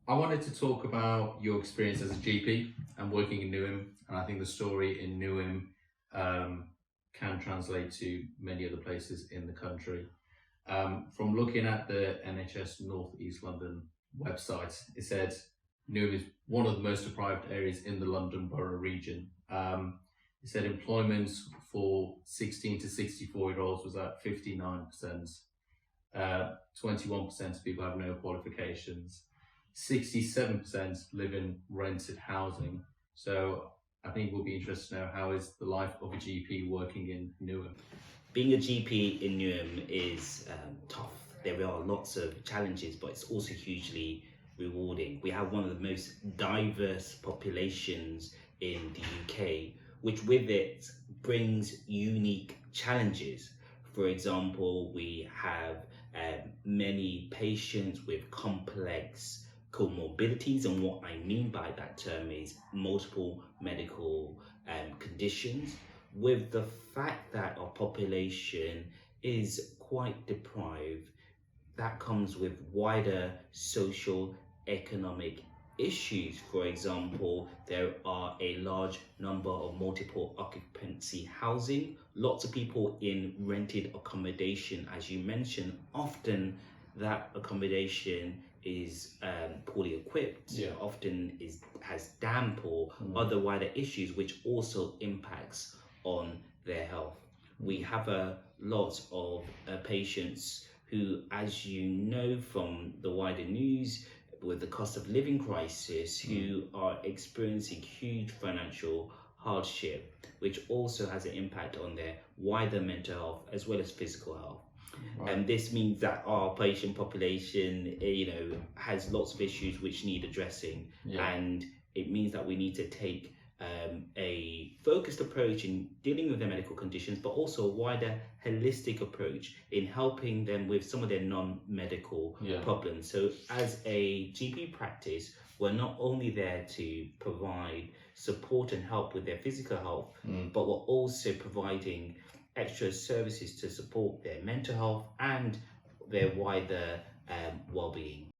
I wanted to talk about your experience as a GP and working in Newham, and I think the story in Newham can translate to many other places in the country. From looking at the NHS North East London website, it said Newham is one of the most deprived areas in the London Borough region. It said employment for 16 to 64-year-olds was at 59%, 21% of people have no qualifications, 67% live in rented housing. So I think we'll be interested to know, how is the life of a GP working in Newham? Being a GP in Newham is tough. There are lots of challenges, but it's also hugely rewarding. We have one of the most diverse populations in the UK, which with it brings unique challenges. For example, we have many patients with complex comorbidities, and what I mean by that term is multiple medical conditions. With the fact that our population is quite deprived, that comes with wider social economic issues. For example, there are a large number of multiple occupancy housing, lots of people in rented accommodation, as you mentioned. Often that accommodation is poorly equipped, often has damp or other wider issues, which also impacts on their health. We have a lot of patients who, as you know from the wider news, with the cost of living crisis, who are experiencing huge financial hardship, which also has an impact on their wider mental health as well as physical health. And this means that our patient population, has lots of issues which need addressing, and it means that we need to take a focused approach in dealing with their medical conditions, but also a wider holistic approach in helping them with some of their non-medical problems. So as a GP practice, we're not only there to provide support and help with their physical health, but we're also providing extra services to support their mental health and their wider well-being.